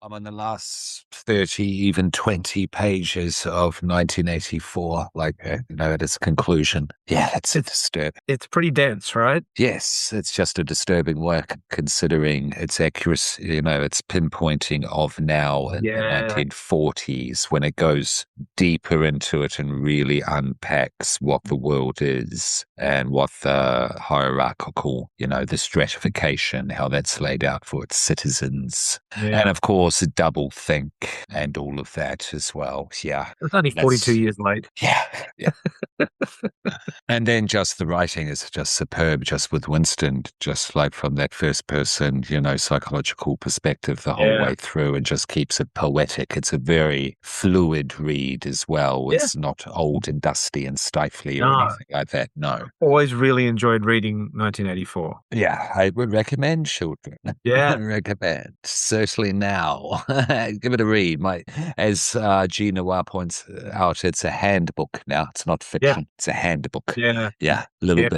I'm on the last 30, even 20 pages of 1984, at its conclusion. Yeah, that's a It's disturb. it's pretty dense, right? Yes, it's just a disturbing work considering its accuracy, its pinpointing of now in the Yeah. 1940s when it goes deeper into it and really unpacks what the world is and what the hierarchical, the stratification, how that's laid out for its citizens. And Yeah. of course, double think and all of that as well. Yeah, It's only 42 that's, years late. yeah, yeah. And then just the writing is just superb, just with Winston, just like from that first person, psychological perspective the whole Yeah. way through and just keeps it poetic. It's a very fluid read as well. Yeah. It's not old and dusty and stifly or No. anything like that. No. Always really enjoyed reading 1984. Yeah, I would recommend children. Yeah. Recommend. Certainly now. Give it a read. As G. Noir points out, it's a handbook now. It's not Yeah. fiction. It's a handbook. Yeah. Yeah, a little Yeah.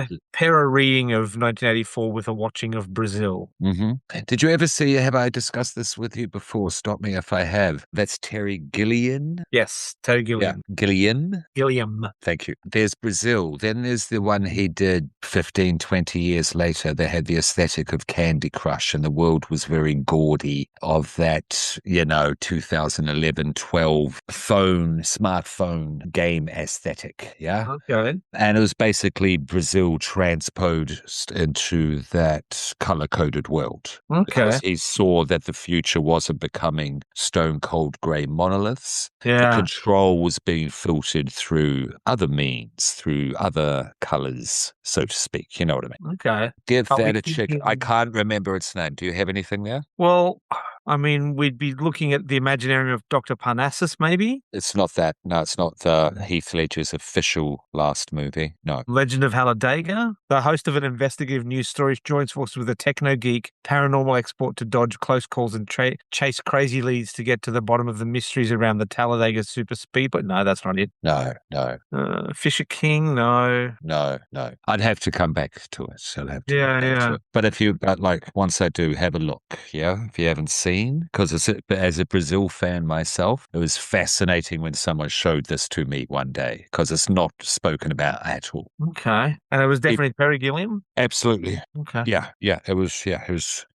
bit. Pair a reading of 1984 with a watching of Brazil. hmm Did you ever see, have I discussed this with you before? Stop me if I have. That's Terry Gilliam. Yes. Terry Yeah, Gilliam. Gilliam. Gilliam. Thank you. There's Brazil. Then there's the one he did 15, 20 years later. They had the aesthetic of Candy Crush, and the world was very gaudy of that, 2011, 12 smartphone game aesthetic. Yeah. Okay. And it was basically Brazil transposed into that color coded world. Okay. Because he saw that the future wasn't becoming stone cold grey monoliths. The Yeah. control was being filtered through other means, through other colors, so to speak. You know what I mean? Okay. Give Are we that a check. I thinking? can't remember its name. Do you have anything there? Well, I mean, we'd be looking at the Imaginarium of Dr. Parnassus, maybe? It's not that. No, it's not Heath Ledger's official last movie. No. Legend of Talladega? The host of an investigative news story joins forces with a techno geek, paranormal expert to dodge close calls and chase crazy leads to get to the bottom of the mysteries around the Talladega super speed. But no, that's not it. No, no, Fisher King? No. no, no. I'd have to come back to it. I'd have to come Yeah, back to yeah. it. But if you, once I do, have a look, yeah? If you haven't seen, because as a Brazil fan myself, it was fascinating when someone showed this to me one day, because it's not spoken about at all. Okay. And it was definitely Terry Gilliam? Absolutely. Okay. Yeah. It was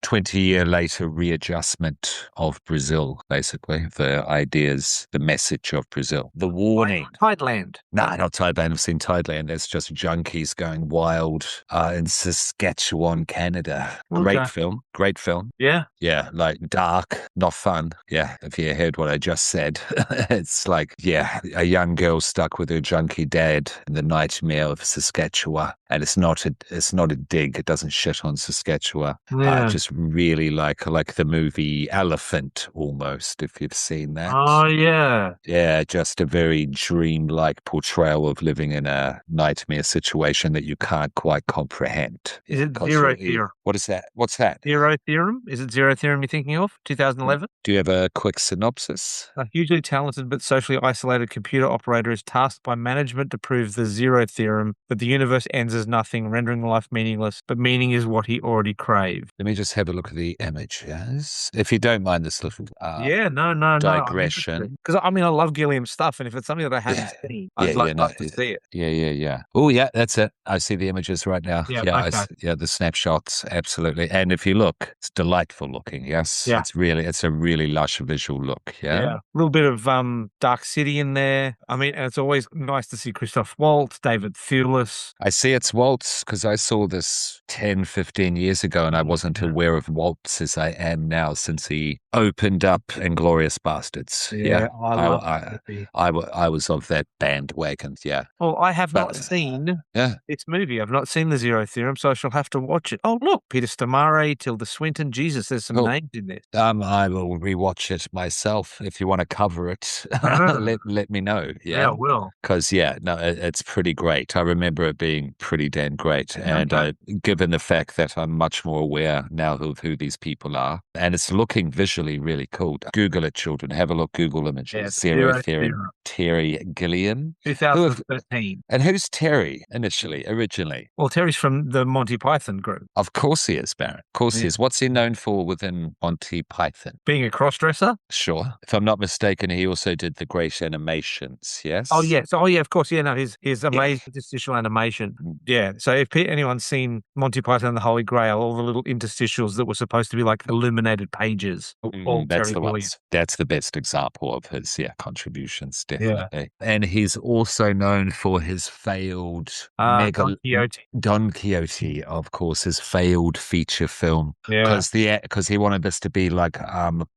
20-year later readjustment of Brazil, basically. The ideas, the message of Brazil. The warning. Tideland. No, not Thailand. I've seen Thailand. It's just junkies going wild in Saskatchewan, Canada. Great Okay. film. Great film. Yeah. Yeah, like dark, not fun. Yeah, if you heard what I just said, it's like, yeah, a young girl stuck with her junkie dad in the nightmare of Saskatchewan. And it's not a dig. It doesn't shit on Saskatchewan. Yeah. Just really like the movie Elephant almost, if you've seen that. Oh, yeah. Yeah, just a very dreamlike portrayal of living in a nightmare situation that you can't quite comprehend. Is it 'Cause Zero Theorem? what is that? What's that? Zero Theorem? Is it Zero Theorem you're thinking of? 2011? Do you have a quick synopsis? A hugely talented but socially isolated computer operator is tasked by management to prove the Zero Theorem that the universe ends as nothing, rendering life meaningless, but meaning is what he already craved. Let me just have a look at the image, yes? If you don't mind this little Yeah, no. digression. Because I mean, I love Gilliam's stuff, and if it's something that I haven't seen, I'd love to see it. Yeah. Oh, yeah, that's it. I see the images right now. Yeah, Yeah, okay. the snapshots, absolutely. And if you look, it's delightful looking, yes? Yeah. It's a really lush visual look, yeah? Yeah, a little bit of Dark City in there. I mean, and it's always nice to see Christoph Waltz, David Thewlis. I see it's Waltz because I saw this 10, 15 years ago and I wasn't aware of Waltz as I am now since he opened up Inglorious Bastards. Yeah. I love that movie. I was of that bandwagon. Yeah. Well, I have not But seen yeah. this movie. I've not seen the Zero Theorem, so I shall have to watch it. Oh, look, Peter Stormare, Tilda Swinton. Jesus, there's some Cool. names in this. I will rewatch it myself if you want to cover it. let me know. Yeah, I Yeah. will. Because it's pretty great. I remember it being pretty damn great, and given the fact that I'm much more aware now of who these people are, and it's looking visually really cool. Google it, children. Have a look. Google images. Yeah, Zero Theorem. Terry Gilliam. 2013. And who's Terry originally? Well, Terry's from the Monty Python group. Of course he is, Baron. Of course he is. What's he known for within Monty Python. Being a cross-dresser? Sure. If I'm not mistaken, he also did the great animations, Oh, yes? yes. Oh, yeah, of course. Yeah, no, his Yeah. amazing interstitial animation. Yeah. So if anyone's seen Monty Python and the Holy Grail, all the little interstitials that were supposed to be like illuminated pages, all That's very the brilliant. ones. That's the best example of his, contributions, Yeah. definitely. And he's also known for his failed Don Quixote. Don Quixote, of course, his failed feature film. Yeah. Because he wanted this to be like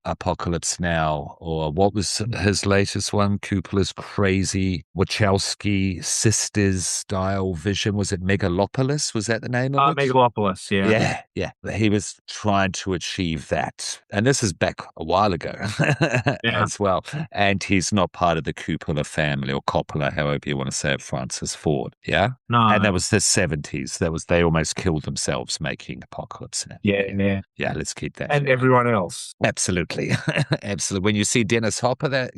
Apocalypse Now, or what was his latest one? Coopola's crazy Wachowski sisters style vision. Was it Megalopolis? Was that the name of it? Megalopolis. Yeah. Yeah, yeah. He was trying to achieve that. And this is back a while ago Yeah. as well. And he's not part of the Coppola family, or Coppola, however you want to say it, Francis Ford. Yeah. And that No. was the 70s. They almost killed themselves making Apocalypse Now. Yeah. Yeah. Yeah, let's keep that. And everyone else. Absolutely. Absolutely. When you see Dennis Hopper, that,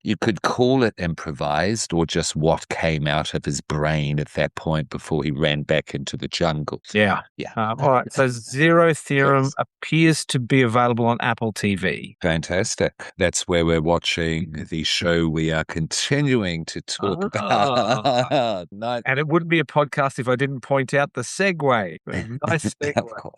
you could call it improvised or just what came out of his brain at that point before he ran back into the jungle. Yeah. Yeah. All right. So Zero Theorem appears to be available on Apple TV. Fantastic. That's where we're watching the show we are continuing to talk about. Night. And it wouldn't be a podcast if I didn't point out the segue. The nice Of segue. course.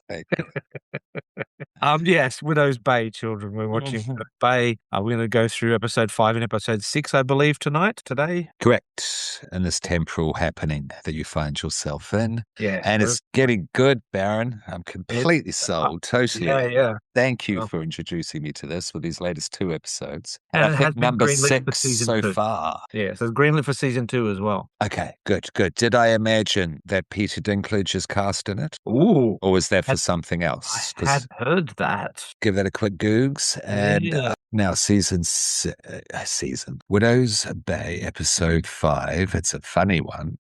Yes, Widow's Bay, children. We're watching Widow's Bay. We're going to go through episode 5 and episode 6, I believe, today. Correct. In this temporal happening that you find yourself in. Yeah. And it's getting good, Baron. I'm completely sold. Totally. Yeah. Thank you for introducing me to this with these latest 2 episodes. And I it think has been number greenlit 6 for season so 2. far. Yeah, so it's greenlit for season 2 as well. Okay, good. Did I imagine that Peter Dinklage is cast in it? Ooh. Or was that for something else? I had heard that. Give that a quick googs. And now season Widow's Bay, episode 5. It's a funny one.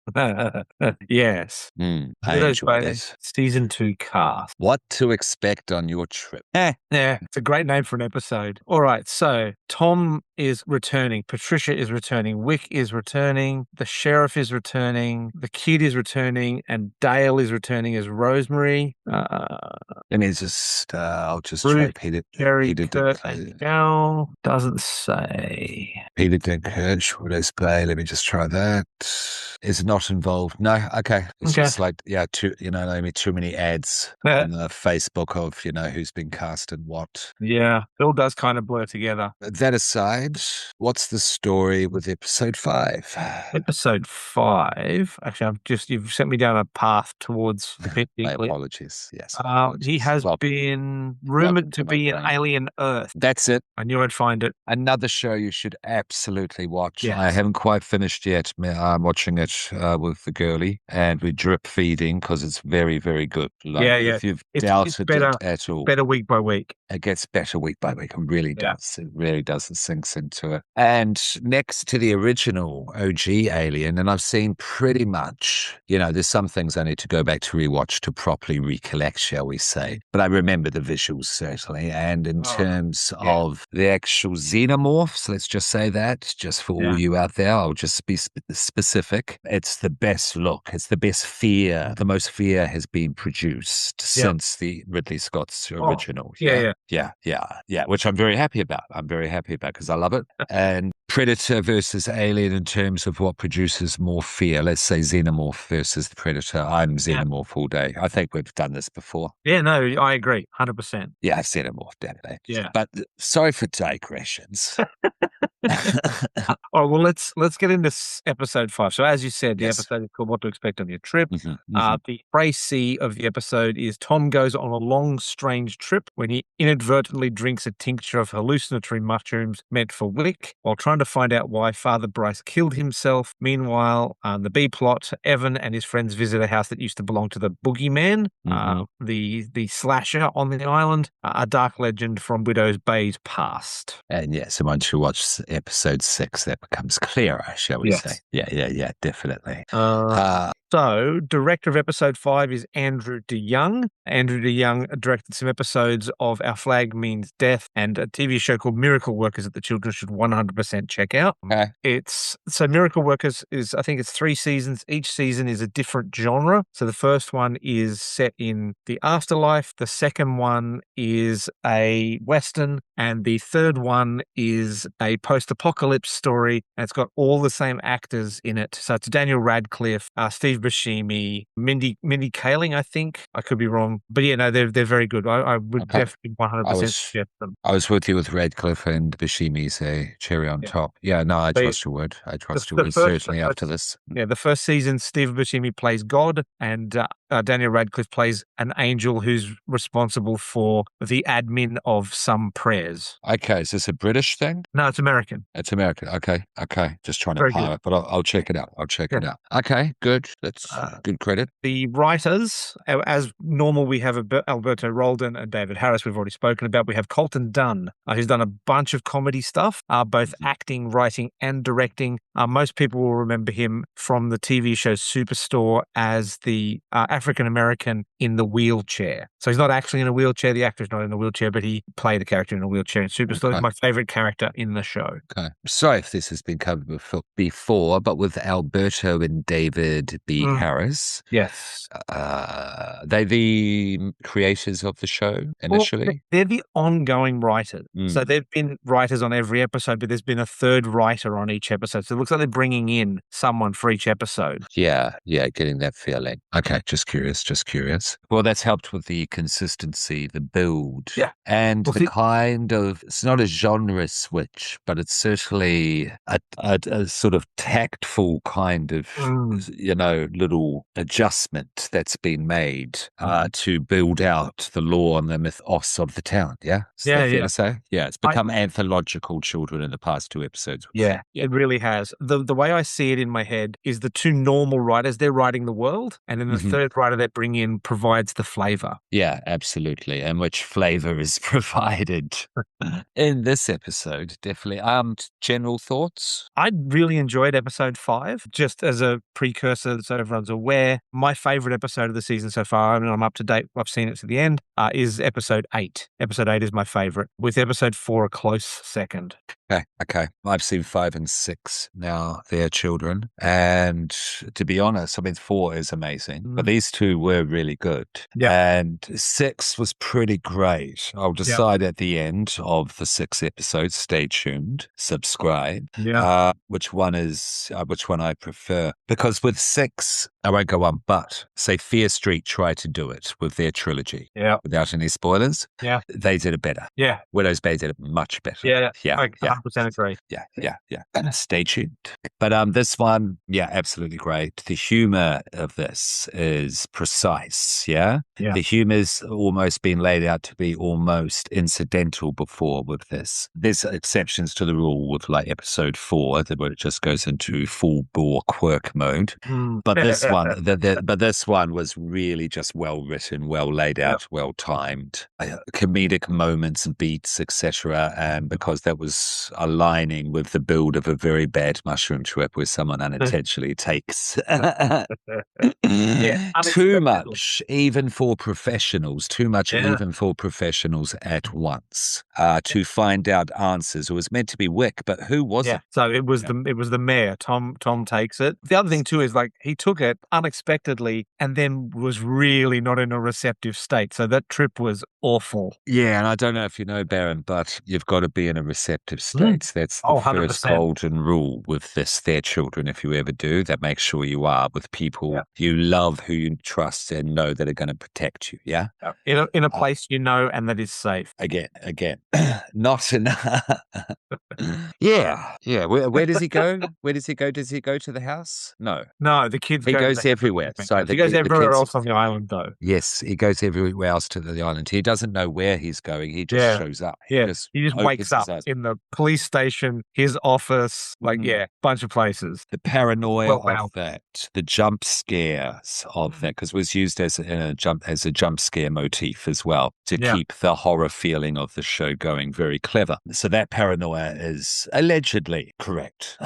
Yes. I Widow's enjoyed Bay, it. season 2 cast. What to expect on your trip? Yeah, it's a great name for an episode. All right, so Tom is returning, Patricia is returning, Wick is returning, the sheriff is returning, the kid is returning, and Dale is returning as Rosemary. Let me just, I'll just Ruth, try Peter. Jerry, Peter Kurt, Dinklage. and Gal. Doesn't say. Peter Dinklage, Widow's Bay. Let me just try that. Is not involved. No, okay. It's just like, too many ads on the Facebook of, who's been cast and what. Yeah, it all does kind of blur together. That aside, what's the story with episode 5? Episode 5. Actually, you've sent me down a path towards My apologies. Yes. He has been rumored to be in Alien Earth. That's it. I knew I'd find it. Another show you should absolutely watch. Yes. I haven't quite finished yet. I'm watching it with the girlie, and we're drip feeding because it's very, very good. If you've doubted it at all, better week by week. It gets better week by week. It really does. It really does. It sinks into it. And next to the original OG Alien, and I've seen pretty much, there's some things I need to go back to rewatch to properly recollect, shall we say. But I remember the visuals, certainly. And in terms of the actual xenomorphs, let's just say that, just for all you out there, I'll just be specific. It's the best look. It's the best fear. The most fear has been produced since the Ridley Scott's original. Yeah, which I'm very happy about. Because I love it. And Predator versus Alien in terms of what produces more fear. Let's say Xenomorph versus the Predator. I'm Xenomorph all day. I think we've done this before. Yeah, no, I agree. 100%. Yeah, Xenomorph, definitely. Yeah. But sorry for digressions. Well, let's get into episode 5. So as you said, the episode is called What to Expect on Your Trip. The précis of the episode is Tom goes on a long, strange trip when he inadvertently drinks a tincture of hallucinatory mushrooms meant for Wick while trying to find out why Father Bryce killed himself. Meanwhile, the B plot, Evan and his friends visit a house that used to belong to the Boogeyman, the slasher on the island, a dark legend from Widow's Bay's past. And so once you watch episode 6, that becomes clearer, shall we say? Yeah, definitely. So, director of episode 5 is Andrew DeYoung. Andrew DeYoung directed some episodes of our Our Flag Means Death, and a TV show called Miracle Workers that the children should 100% check out. Okay. It's so Miracle Workers is, I think it's 3 seasons. Each season is a different genre. So the first one is set in the afterlife. The second one is a Western. And the third one is a post-apocalypse story. And it's got all the same actors in it. So it's Daniel Radcliffe, Steve Buscemi, Mindy Kaling, I think. I could be wrong. But yeah, no, they're very good. I would Okay. definitely 100% suggest them. I was with you with Radcliffe and Bashimi's a cherry on Yeah. top. Yeah, no, I But trust your word. I trust your the word, first, certainly after this. yeah, the first season, Steve Buscemi plays God, and Daniel Radcliffe plays an angel who's responsible for the admin of some prayers. Okay, is this a British thing? No, it's American. It's American. Okay, okay. Just trying to Very good. pirate, but I'll check it out. I'll check Yeah. it out. Okay, good. That's good credit. The writers, as normal, we have Alberto Roldan and David Harris, we've already spoken about. We have Colton Dunn, who's done a bunch of comedy stuff, both acting, writing, and directing. Most people will remember him from the TV show Superstore as the African American in the wheelchair. So he's not actually in a wheelchair. The actor's not in a wheelchair, but he played a character in a wheelchair in Superstore. Okay. He's my favorite character in the show. Okay. Sorry if this has been covered before, but with Alberto and David B. Harris, Yes. they the creators of the show initially? Well, they're the ongoing writers. So they've been writers on every episode, but there's been a third writer on each episode. So it looks like they're bringing in someone for each episode. Yeah, getting that feeling. Okay, just curious. Well, that's helped with the consistency, the build, and Well, the kind of, it's not a genre switch, but it's certainly a sort of tactful kind of, little adjustment that's been made to build out the lore and the mythos of the town. Yeah? Is that fair to say? Yeah, it's become anthological children in the past 2 episodes. Yeah, it really has. The way I see it in my head is the 2 normal writers, they're writing the world, and then the third writer they bring in provides the flavor. Yeah, absolutely. And which flavor is provided in this episode, definitely. General thoughts? I really enjoyed episode 5, just as a precursor so everyone's aware. My favorite episode of the season so far, I mean, I'm up to date, I've seen it to the end, is episode 8. Episode 8 is my favorite, with episode 4 a close second. Okay. I've seen 5 and 6 now. They're children. And to be honest, I mean, 4 is amazing, but these 2 were really good. Yeah. And 6 was pretty great. I'll decide at the end of the 6 episodes. Stay tuned, subscribe. Yeah. Which one I prefer. Because with 6, I won't go on, but say Fear Street tried to do it with their trilogy. Yeah. Without any spoilers. Yeah. They did it better. Yeah. Widow's Bay did it much better. Yeah. Yeah. 100% agree. Yeah. Stay tuned. But this one, absolutely great. The humor of this is precise. Yeah. The humor's almost been laid out to be almost incidental before with this. There's exceptions to the rule with like episode 4, where it just goes into full bore quirk mode. But this one, this one was really just well written, well laid out, well timed, comedic moments, beats, etc. And because that was aligning with the build of a very bad mushroom trip where someone unintentionally takes too much, even for professionals, even for professionals at once, to find out answers. It was meant to be Wick, but who was it? So it was the mayor. Tom takes it. The other thing too is like he took it unexpectedly and then was really not in a receptive state. So that trip was awful. Yeah, and I don't know if you know, Baron, but you've got to be in a receptive state. That's the first 100%. golden rule with their children. If you ever do, that makes sure you are with people you love, who you trust and know that are going to protect you. Yeah, in a place you know and that is safe. Again, not in. Yeah. Where does he go? Does he go to the house? No, the kids. He goes everywhere. So he goes everywhere else on the island, though. Yes, he goes everywhere else to the island. He doesn't know where he's going. He just shows up. He just wakes up in the police station, his office, bunch of places. The paranoia Well of balanced. that, the jump scares of that, because it was used as a jump scare motif as well to Yeah. keep the horror feeling of the show going. Very clever. So that paranoia is allegedly correct.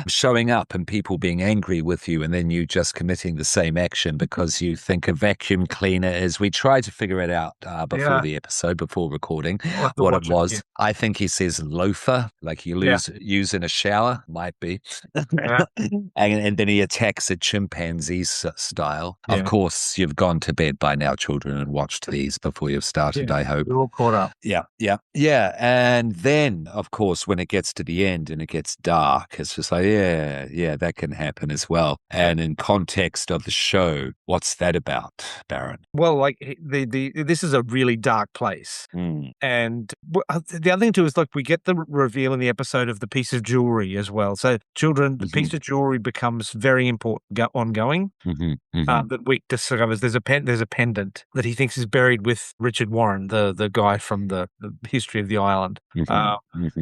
Showing up and people being angry with you, and then you just committing the same action because you think a vacuum cleaner is. We tried to figure it out before Yeah. the episode, before recording, I'll have to what it watch it was. again. I think he says loafer, like you Yeah. use in a shower, might be. Yeah. And then he attacks it chimpanzee style. Of Yeah. course, you've gone to bed by now, children, and watched these before you've started, Yeah. I hope. We're all caught up. Yeah, yeah, yeah. And then, of course, when it gets to the end and it gets dark, it's just like, yeah, that can happen as well. Yeah. And in context of the show, what's that about, Baron? Well, the this is a really dark place. Mm. And the other thing too is like we get the reveal in the episode of the piece of jewelry as well. So children, the piece of jewelry becomes very important ongoing. That Wick discovers there's a pendant that he thinks is buried with Richard Warren, the guy from the history of the island.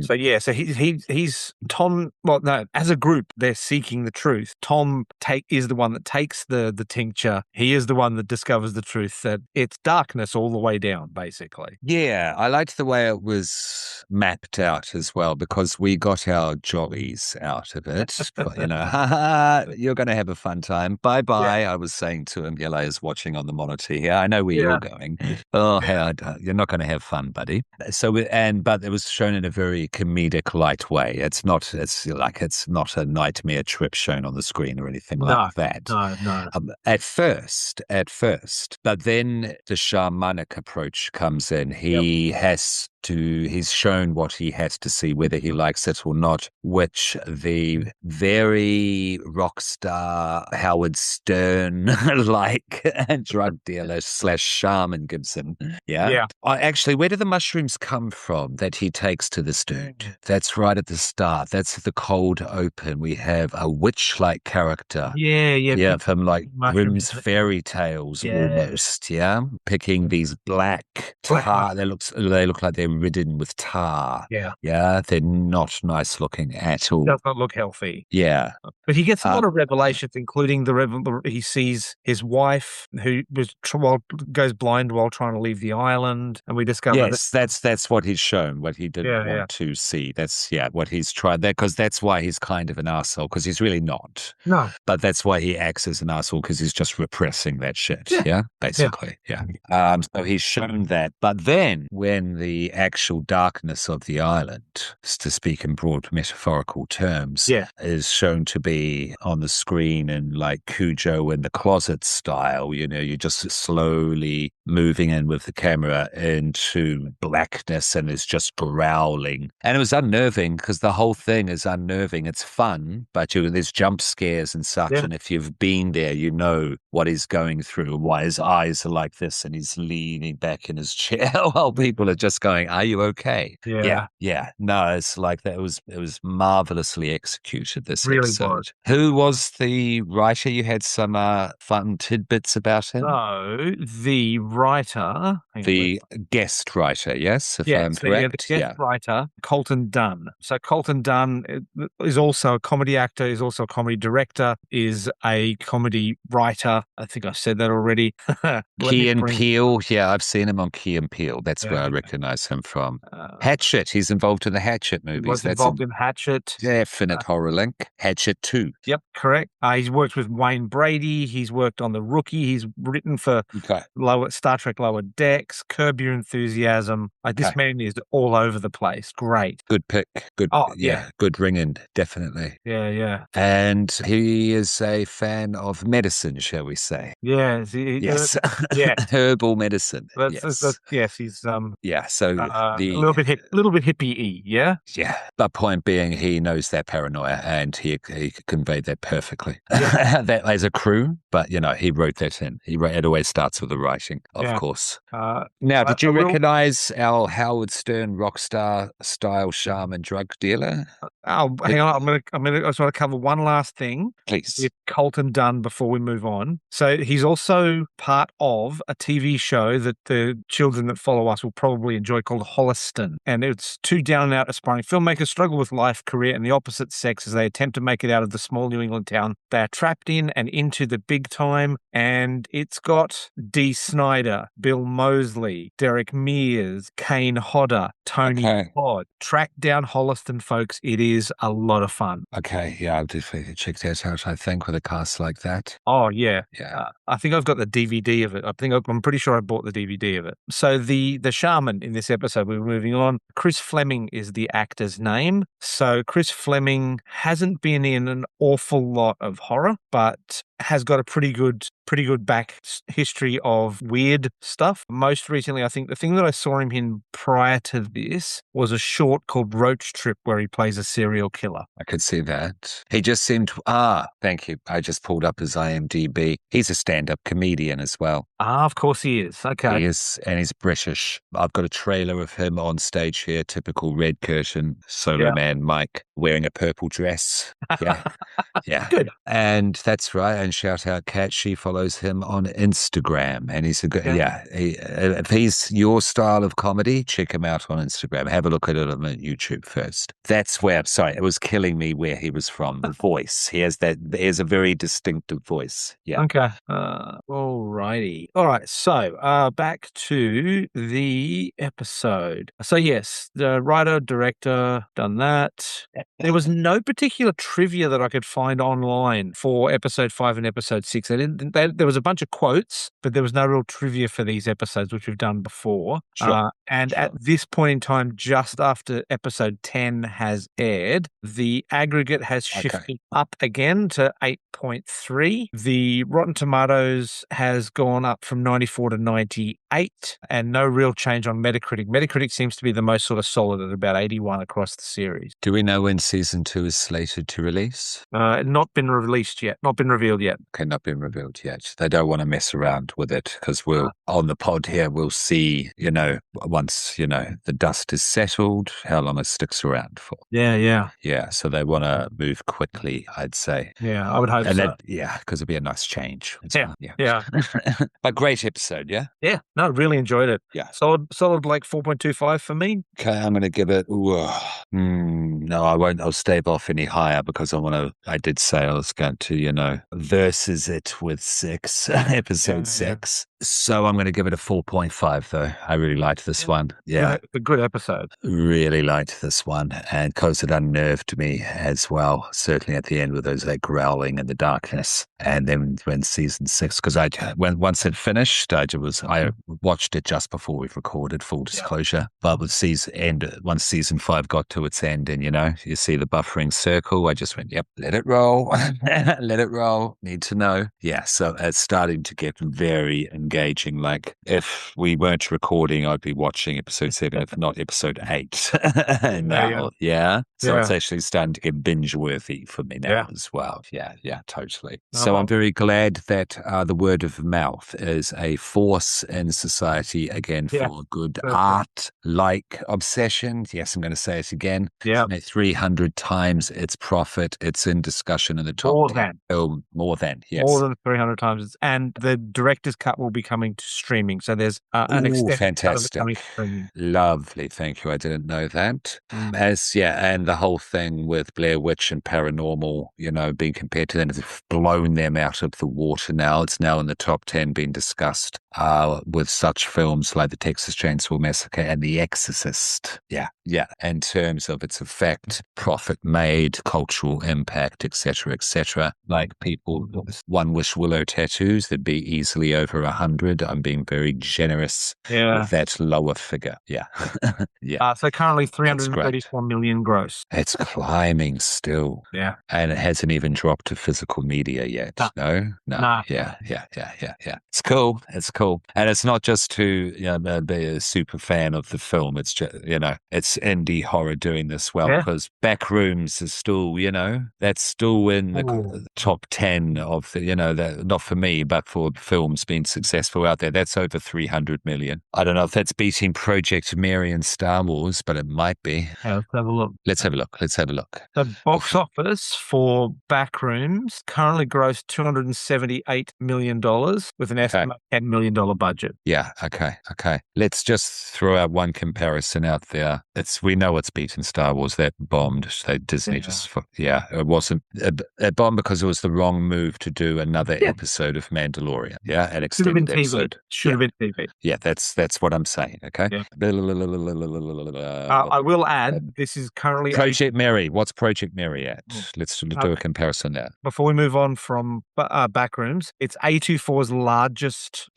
So yeah, so he's Tom. Well, no, as a group, they're seeking the truth. Tom is the one that takes the tincture. He is the one that discovers the truth that it's darkness all the way down, basically. Yeah, I liked the way it was mapped out as well, because we got our jollies out of it. But, haha, you're going to have a fun time. Bye bye. I was saying to him, Yella is watching on the monitor here. I know where you're going. Oh, hey, you're not going to have fun, buddy. So, but it was shown in a very comedic, light way. It's not a nightmare trip shown on the screen or anything like that. No. At first, but then the shamanic approach comes in. He's shown what he has to see, whether he likes it or not, which the very rock star Howard Stern like drug dealer / shaman Gibson. Yeah. Actually, where do the mushrooms come from that he takes to this dude? That's right at the start. That's the cold open. We have a witch-like character. Yeah, of him like Grimm's fairy tales almost. Yeah, picking these black tar. They look like they're ridden with tar. Yeah, they're not nice looking at all. Does not look healthy. Yeah, but he gets a lot of revelations, including he sees his wife who goes blind while trying to leave the island, and we discover that's what he's shown. What he didn't want to see. That's what he's tried. Because that's why he's kind of an arsehole, because he's really not. No, but that's why he acts as an arsehole, because he's just repressing that shit. Yeah, basically. Yeah. So he's shown that, but then when the actual darkness of the island, to speak in broad metaphorical terms, is shown to be on the screen in like Cujo in the closet style, you're just slowly moving in with the camera into blackness, and it's just growling. And it was unnerving, because the whole thing is unnerving. It's fun, but there's jump scares and such. And if you've been there, you know what he's going through, why his eyes are like this, and he's leaning back in his chair while people are just going, "Are you okay?" Yeah. No, it's like that. It was marvelously executed, this really episode. Was. Who was the writer? You had some fun tidbits about him. So the writer, the guest writer, yes, if I'm correct. The guest writer, Colton Dunn. So Colton Dunn is also a comedy actor, is also a comedy director, is a comedy writer. I think I've said that already. Key and Peele. Yeah, I've seen him on Key and Peele. That's where I recognize him from. Hatchet. He's involved in the Hatchet movies. He was involved in Hatchet. Definite horror link. Hatchet 2. Yep, correct. He's worked with Wayne Brady. He's worked on The Rookie. He's written for Star Trek Lower Decks, Curb Your Enthusiasm. This man is all over the place. Great. Good pick. Good. Good ring-in. Definitely. Yeah. And he is a fan of medicine, shall we say? Yes. Herbal medicine. Yes. He's so a little bit hippie-y. Yeah. Yeah. But point being, he knows that paranoia, and he conveyed that perfectly. That as a crew, but he wrote that in. It always starts with the writing. of Yeah. course. Uh, Now, I, did I you will. recognize our Howard Stern rock star style shaman drug dealer? Oh, hang on. I just want to cover one last thing Please. with Colton Dunn before we move on. So he's also part of a TV show that the children that follow us will probably enjoy called Holliston. And it's two down and out aspiring filmmakers struggle with life, career, and the opposite sex as they attempt to make it out of the small New England town they are trapped in and into the big time. And it's got Dee Snider, Bill Moseley, Derek Mears, Kane Hodder, Tony Okay. Todd. Track down Holliston, folks. It is a lot of fun. Okay. Yeah, I'll definitely check that out, I think, with a cast like that. Oh yeah. Yeah. I think I've got the DVD of it. I'm pretty sure I bought the DVD of it. So the shaman in this episode, we're moving on. Chris Fleming is the actor's name. So Chris Fleming hasn't been in an awful lot of horror, but has got a pretty good history of weird stuff. Most recently, I think the thing that I saw him in prior to this was a short called Roach Trip, where he plays a serial killer. I could see that. He just seemed, thank you. I just pulled up his IMDb. He's a stand-up comedian as well. Ah, of course he is. Okay. He is, and he's British. I've got a trailer of him on stage here, typical red curtain solo Yeah. man Mike wearing a purple dress. Yeah. Yeah. Good. And that's right. And shout out Kat. She follows him on Instagram. And he's a good, Yeah. if he's your style of comedy, check him out on Instagram. Have a look at it on YouTube first. That's where, sorry, it was killing me where he was from. The voice. He has a very distinctive voice. Yeah. Okay. All righty. All right. So, back to the episode. So, yes, the writer, director, done that. There was no particular trivia that I could find online for episode 5 and episode 6. There was a bunch of quotes, but there was no real trivia for these episodes, which we've done before. Sure. And Sure. at this point in time, just after episode 10 has aired, the aggregate has shifted up again to 8.3. The Rotten Tomatoes has gone up from 94 to 98, and no real change on Metacritic. Metacritic seems to be the most sort of solid at about 81 across the series. Do we know when season 2 is slated to release? Not been released yet, not been revealed yet. Okay, not been revealed yet. They don't want to mess around with it because on the pod here, we'll see, once, the dust is settled, how long it sticks around for. Yeah. Yeah, so they want to move quickly, I'd say. Yeah, I would hope And so. because it'd be a nice change. Yeah. A great episode, yeah? Yeah, no, really enjoyed it. Yeah. Solid like 4.25 for me. Okay, I'm going to give it, no, I won't. I'll stave off any higher because I did say I was going to, versus it with 6, episode 6. So I'm going to give it a 4.5 though. I really liked this one. Yeah. A good episode. Really liked this one. And because it unnerved me as well, certainly at the end with those like growling in the darkness. And then when season 6, because once it finished, I watched it just before we've recorded, full disclosure. But with once season 5 got to its end and, you see the buffering circle, I just went, yep, let it roll. Let it roll. Need to know. Yeah. So it's starting to get very engaging. Like if we weren't recording, I'd be watching episode 7, if not episode 8 now. Yeah. So it's actually starting to get binge worthy for me now as well. Yeah, totally. So I'm very glad that the word of mouth is a force in society again for good art like obsession. Yes, I'm going to say it again. Yeah. 300 times its profit. It's in discussion in the top More 10 than. film. More than, yes. More than 300 times. And the director's cut will be coming to streaming. So there's an extended fantastic. cut of it coming to streaming. Lovely. Thank you. I didn't know that. And the whole thing with Blair Witch and Paranormal, being compared to them, they've blown them out of the water now. It's now in the top 10 being discussed with such films like The Texas Chainsaw Massacre and The Exorcist. Yeah. In terms of its effect, profit made, cultural impact, etc. Like people, One Wish Willow tattoos, that'd be easily over 100. I'm being very generous with that lower figure. Yeah. So currently 334 million gross. It's climbing still. Yeah. And it hasn't even dropped to physical media yet. No. Nah. Yeah. It's cool. cool. And it's not just to be a super fan of the film. It's just, it's indie horror doing this well Yeah. because Backrooms is still, that's still in the Ooh. top 10 of the, that, not for me, but for films being successful out there. That's over 300 million. I don't know if that's beating Project Mary and Star Wars, but it might be. Yeah, let's have a look. Let's have a look. Let's have a look. The box office for Backrooms currently grossed $278 million with an Okay. estimated $10 million budget. Yeah. Okay. Okay. Let's just throw out one comparison out there. We know it's beaten Star Wars. That bombed. Disney it wasn't, it bombed because it was the wrong move to do another Yeah. episode of Mandalorian. Yeah. An Should have been extended TV. episode. Should have been TV. Yeah. That's what I'm saying. Okay. Yeah. I will add, this is currently Project Mary. What's Project Mary at? Let's do a comparison there. before we move on from Backrooms, it's A24's largest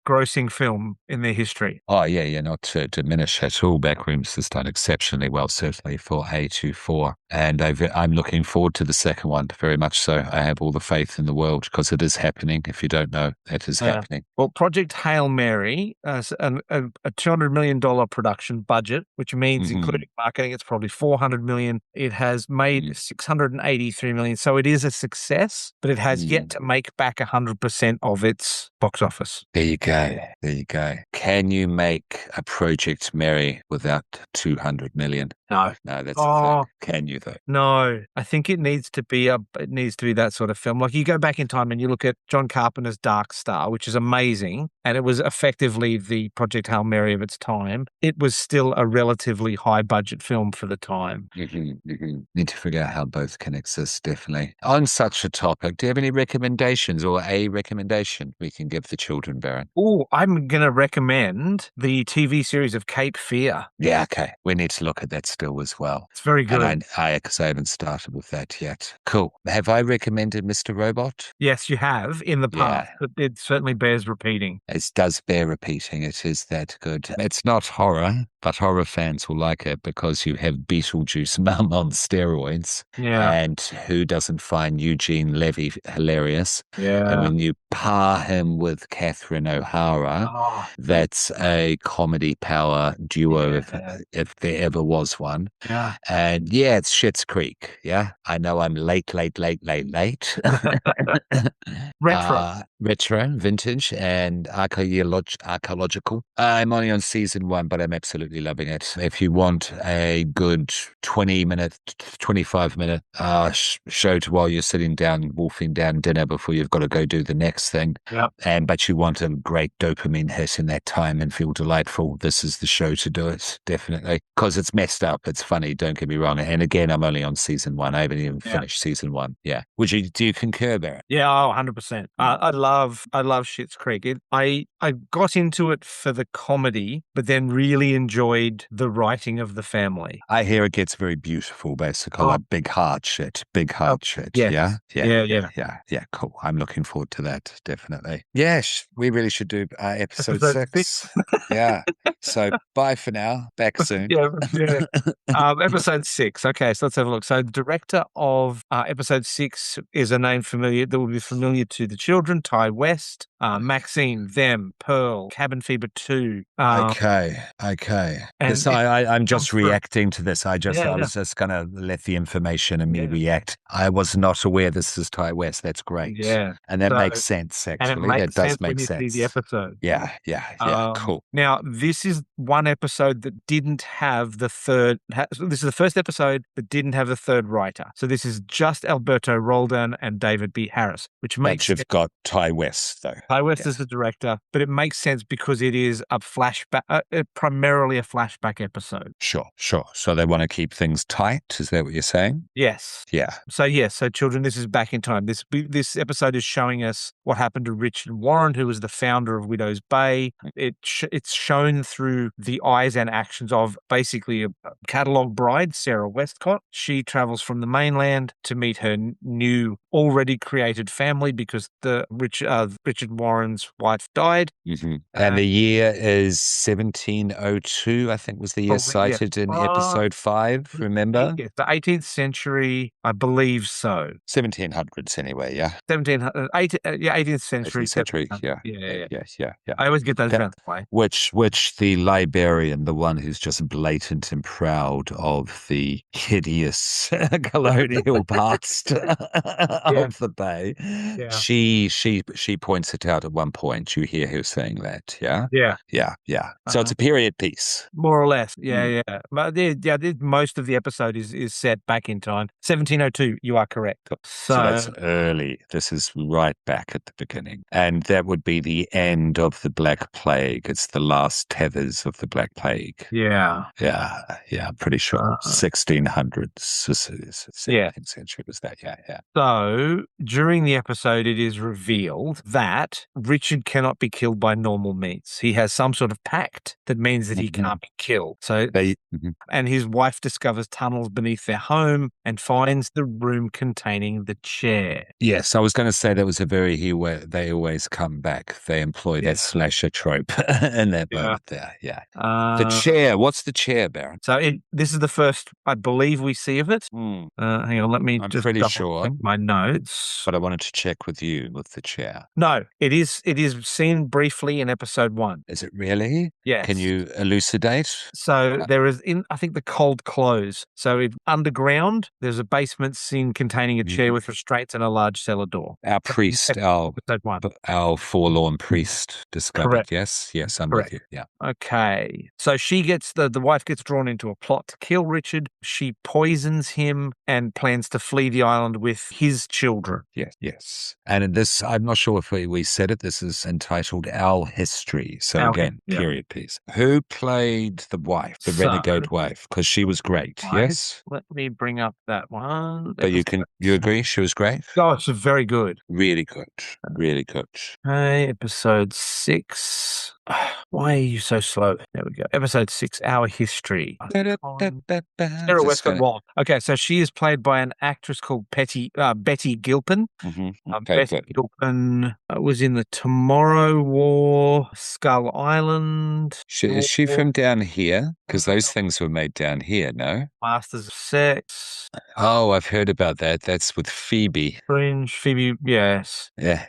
grossing film in their history. Oh, yeah, not to diminish at all. Backrooms has done exceptionally well, certainly for A24. And I'm looking forward to the second one, very much so. I have all the faith in the world because it is happening. If you don't know, it is happening. Well, Project Hail Mary, a $200 million production budget, which means including marketing, it's probably $400 million. It has made $683 million. So it is a success, but it has yet to make back 100% of its box office. There you go. There you go. Can you make a Project Mary without 200 million? No. No, that's a thing. Can you though? No, I think it needs to be that sort of film. Like you go back in time and you look at John Carpenter's Dark Star, which is amazing, and it was effectively the Project Hail Mary of its time. It was still a relatively high budget film for the time. You need to figure out how both can exist, definitely. On such a topic, do you have any recommendations or a recommendation we can give the children, Baron? Oh, I'm going to recommend the TV series of Cape Fear. Yeah, okay. We need to look at that still as well. It's very good. And because I haven't started with that yet. Cool. Have I recommended Mr. Robot? Yes, you have in the past, but it certainly bears repeating. It does bear repeating. It is that good. It's not horror, but horror fans will like it because you have Beetlejuice mum on steroids. Yeah. And who doesn't find Eugene Levy hilarious? Yeah. And when you par him with Catherine O'Hara, that's a comedy power duo if there ever was one. Yeah. And it's Schitt's Creek. Yeah. I know I'm late. Retro, vintage, and archaeological. I'm only on season 1, but I'm absolutely loving it. If you want a good 20-minute, 25-minute show to while you're sitting down, wolfing down dinner before you've got to go do the next thing, but you want a great dopamine hit in that time and feel delightful, this is the show to do it, definitely. Because it's messed up, it's funny, don't get me wrong. And again, I'm only on season 1. I haven't even finished season 1. Yeah. Do you concur, Barrett? Yeah, 100%. I love Schitt's Creek. I got into it for the comedy, but then really enjoyed the writing of the family. I hear it gets very beautiful, basically, like big heart shit. Yes. Yeah. Cool. I'm looking forward to that, definitely. Yes, we really should do episode 6. Yeah. So bye for now. Back soon. Episode 6. Okay, so let's have a look. So the director of episode 6 is a name that will be familiar to the children. Ty West, Maxine, Them, Pearl, Cabin Fever 2. Okay. And I'm just reacting to this. I was just going to let the information and me react. I was not aware this is Ty West. That's great. Yeah. And that makes sense, actually. And it does make when sense. you see the episode. Yeah. Cool. Now, this is one episode that didn't have the third. This is the first episode that didn't have the third writer. So this is just Alberto Roldan and David B. Harris, which makes you've got Ty West, though. Ty West is the director, but it makes sense because it is a flashback, primarily a flashback episode. Sure. So they want to keep things tight. Is that what you're saying? Yes. Yeah. So children, this is back in time. This episode is showing us what happened to Richard Warren, who was the founder of Widow's Bay. It's shown through the eyes and actions of basically a catalogue bride, Sarah Westcott. She travels from the mainland to meet her new already created family because Richard Richard Warren's wife died. And the year is 1702, I think was the year Probably, yeah. cited in episode 5, remember? Yes, the 18th century, I believe so. 1700s anyway, yeah. 1700, 18, yeah, 18th century. 18th century, 1700. yeah. Yeah, yeah. Yeah. I always get those That, around the way. which the librarian, the one who's just blatant and proud of the hideous colonial past Yeah, of the Bay, yeah, she points it out at one point. You hear her saying that, yeah, yeah. yeah. So it's a period piece. More or less. Yeah, Mm. yeah. But most of the episode is set back in time. 1702, you are correct. So that's So, early. This is right back at the beginning. And that would be the end of the Black Plague. It's the last tethers of the Black Plague. yeah. Yeah, I'm pretty sure. Uh, 1600s, yeah. 17th century was that. Yeah. So, during the episode, it is revealed that Richard cannot be killed by normal means. He has some sort of pact that means that he can't be killed. So, and his wife discovers tunnels beneath their home and finds the room containing the chair. Yes, I was going to say that was a very they always come back. They employ that slasher trope in that moment there. Yeah. The chair. What's the chair, Baron? So this is the first, I believe, we see of it. Hang on, let me I'm just pretty double sure. check my notes. But I wanted to check with you with the chair. No, it is seen briefly in episode 1. Is it really? Yes. Can you elucidate? So there is I think the cold close. So underground, there's a basement scene containing a chair with restraints and a large cellar door. Our priest, Episode 1. our forlorn priest discovered. Correct. Yes, I'm Correct. with you. Yeah. Okay. So she gets the wife gets drawn into a plot to kill Richard. She poisons him and plans to flee the island with his children. Yes. And in this, I'm not sure if we said it, this is entitled Our History. So again, period piece. Who played the wife, the renegade wife? Because she was great, yes? Let me bring up that one. But you agree she was great? Oh, it's very good. Really good. Okay, episode 6. Why are you so slow? There we go. Episode 6, Our History. Sarah Westcott Wald. Okay, so she is played by an actress called Betty Gilpin. Betty Gilpin was in the Tomorrow War, Skull Island. Is she from down here? Because those things were made down here, no? Masters of Sex. Oh, I've heard about that. That's with Phoebe. Fringe, Phoebe, yes. Yeah.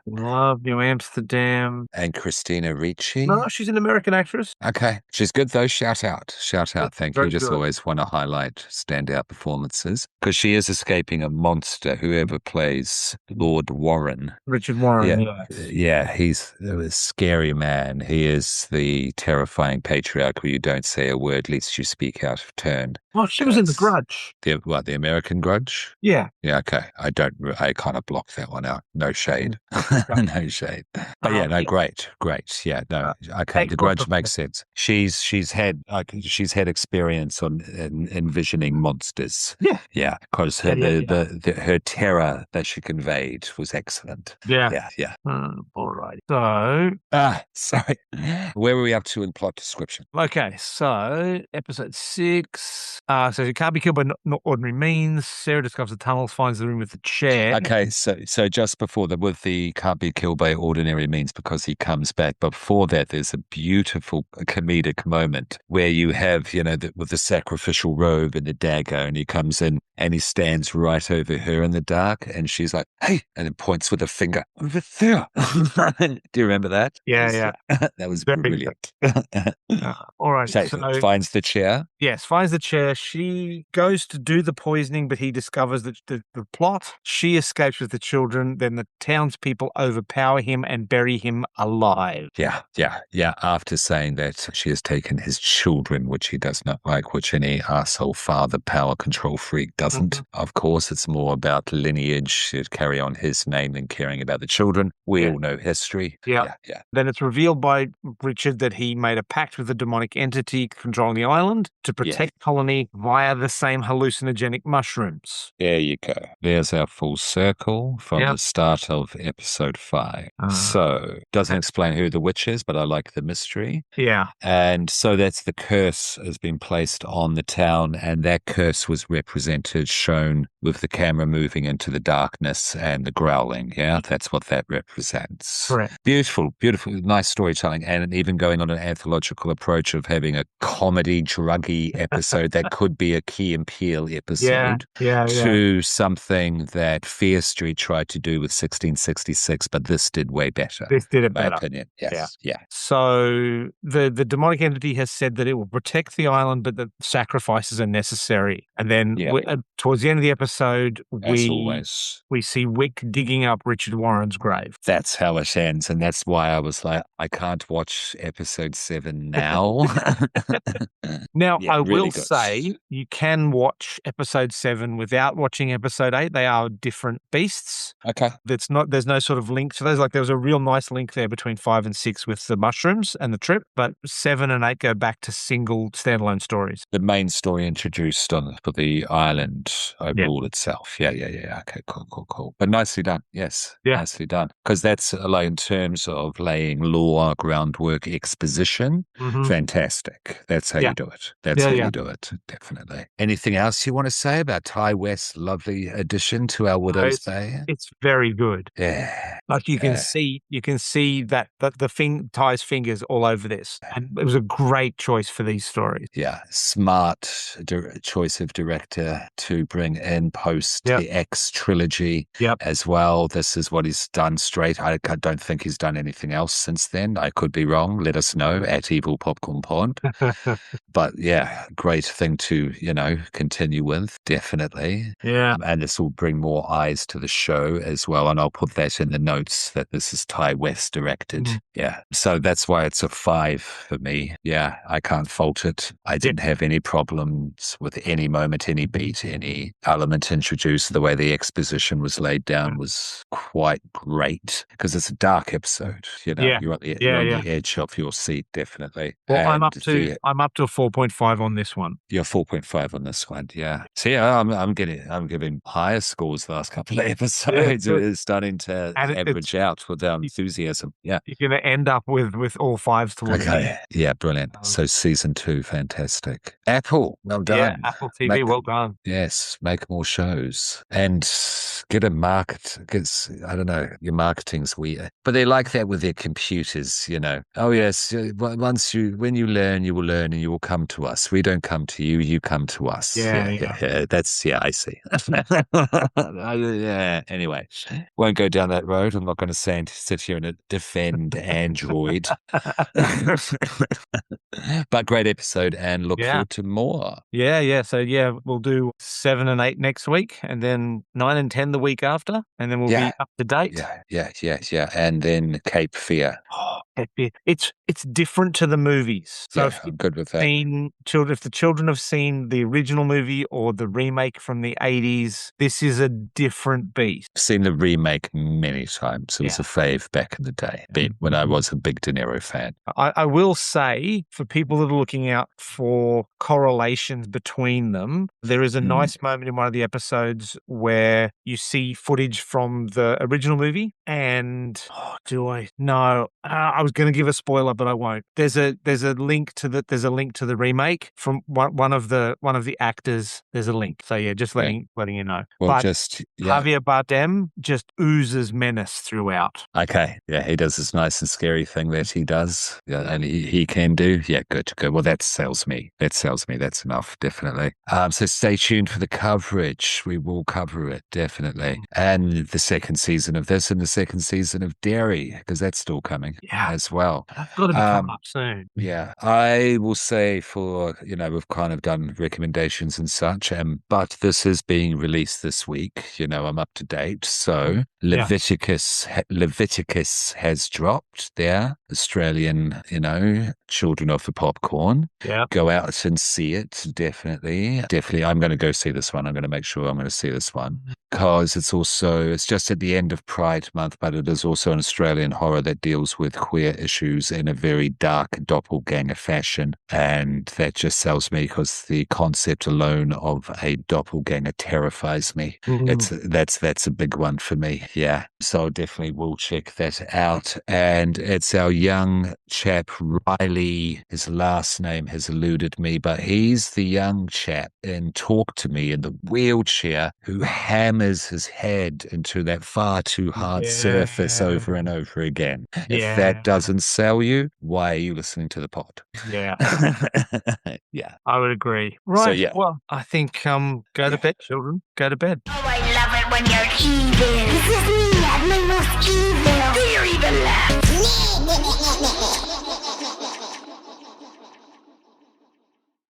Love, New Amsterdam. And Christina Ricci. No, she's an American actress. Okay. She's good though. Shout out. Thank you. Just good. always want to highlight standout performances. Because she is escaping a monster, whoever plays Lord Warren. Richard Warren, Yeah, he's a scary man. He is the terrifying patriarch where you don't say a word lest you speak out of turn. Well, she was in The Grudge. The American Grudge? Yeah. Yeah, okay. I kind of blocked that one out. No shade. No shade. But yeah, no, great. Yeah, no, okay. The Grudge makes sense. She's had experience on envisioning monsters. Yeah, because her terror that she conveyed was excellent. Yeah. All right. So sorry. Where were we up to in plot description? Okay, so episode 6. So it can't be killed by not ordinary means. Sarah discovers the tunnels, finds the room with the chair. Okay, so just before that, with the can't be killed by ordinary means because he comes back. But before that, there's a beautiful comedic moment where you have, with the sacrificial robe and the dagger, and he comes in and he stands right over her in the dark, and she's like, "Hey," and then points with a finger over there. Do you remember that? Yeah. That was brilliant. All right. So finds the chair. Yes, finds the chair. She goes to do the poisoning, but he discovers that the plot. She escapes with the children. Then the townspeople overpower him and bury him alive. Yeah. After saying that she has taken his children, which he does not like, which any asshole father power control freak doesn't. Of course, it's more about lineage to carry on his name than caring about the children. We all know history. Yeah. Then it's revealed by Richard that he made a pact with a demonic entity controlling the island to protect the colony via the same hallucinogenic mushrooms. There you go. There's our full circle from the start of episode 5. So, doesn't explain who the witch witches, but I like the mystery. Yeah. And so that's the curse has been placed on the town, and that curse was represented, shown with the camera moving into the darkness and the growling. Yeah, that's what that represents. Correct. Beautiful, beautiful, nice storytelling, and even going on an anthological approach of having a comedy, druggy episode that could be a Key and Peele Yeah. episode Yeah. to something that Fear Street tried to do with 1666, but this did way better, This did it my better. opinion. Yeah. Yes, yeah. So the demonic entity has said that it will protect the island, but that sacrifices are necessary. And then Yeah. towards the end of the episode, As always. we see Wick digging up Richard Warren's grave. That's how it ends. And that's why I was like, I can't watch episode 7 now. Now, Yeah, I really will good. say you can watch episode 7 without watching episode 8. They are different beasts. Okay. There's no sort of link to those. Like there was a real nice link there between 5 and 6 with the mushrooms and the trip, but 7 and 8 go back to single standalone stories. The main story introduced on for the island Yeah. overall itself. Yeah. Okay, cool. But nicely done. Yes. Yeah. Nicely done. Because that's like in terms of laying lore, groundwork, exposition, fantastic. That's how you do it. That's how you do it. Definitely. Anything else you want to say about Ty West's lovely addition to our Widow's Bay? It's very good. Yeah. Like you can see that the Ty's fingers all over this, and it was a great choice for these stories. Yeah, smart choice of director to bring in post the X trilogy as well. This is what he's done straight. I don't think he's done anything else since then. I could be wrong. Let us know at Evil Popcorn Pod. But yeah, great thing to, continue with, definitely. Yeah. And this will bring more eyes to the show as well. And I'll put that in the notes that this is Ty West directed. Yeah. So that's why it's a 5 for me. Yeah. I can't fault it. I didn't have any problems with any moment, any beat, any element introduced. The way the exposition was laid down was quite great because it's a dark episode. You're on the edge of your seat, definitely. Well, And I'm up to a 4.5 on this one. You're 4.5 on this one, yeah. So yeah, I'm giving higher scores the last couple of episodes. It's starting to average out with our enthusiasm. Yeah, you're going to end up with all 5s towards the end. Yeah, brilliant. So season 2, fantastic. Apple, well done. Yeah, Apple TV, well done. Yes, make more shows and get a market. Because I don't know, your marketing's weird, but they like that with their computers. Oh yes, when you learn, you will learn, and you will come to us. We don't come to you; you come to us. Yeah. That's I see. Yeah. Anyway, won't go down that road. I'm not going to sit here and defend Android. But great episode, and look forward to more. Yeah. So we'll do 7 and 8 next week, and then 9 and 10 the week after, and then we'll be up to date. Yeah. And then Cape Fear. It's different to the movies. So if I'm good with that. If the children have seen the original movie or the remake from the 80s, this is a different beast. I've seen the remake many times. It was a fave back in the day, when I was a big De Niro fan. I will say, for people that are looking out for correlations between them, there is a nice moment in one of the episodes where you see footage from the original movie, and I was going to give a spoiler, but I won't. There's a link to the remake from one of the actors. There's a link. So yeah, just letting you know. Well, but Javier Bardem just oozes menace throughout. Okay, yeah, he does this nice and scary thing that he does, and he can do. Yeah, good. Well, that sells me. That's enough, definitely. So stay tuned for the coverage. We will cover it definitely, and the second season of this and the second season of Dairy, because that's still coming as well. That's got to be coming up soon. Yeah, I will say we've kind of done recommendations and such, but this is being released this week. I'm up to date. So Leviticus has dropped there. Australian, children of the popcorn. Yeah. Go out and see it. Definitely. I'm going to go see this one. I'm going to make sure I'm going to see this one because it's just at the end of Pride Month, but it is also an Australian horror that deals with queer issues in a very dark doppelganger fashion. And that just sells me because the concept alone of a doppelganger terrifies me. That's a big one for me. Yeah. So definitely will check that out. And it's our young chap, Riley. His last name has eluded me, but he's the young chap in Talk to Me in the wheelchair who hammers his head into that far too hard surface Yeah. over and over again. If that Yeah. doesn't sell you, why are you listening to the pod? Yeah. Yeah. I would agree. So, Right. yeah. Well, I think go to bed, children. Go to bed. Oh, I love it when you're evil. This is me at my most evil. Do you even laugh?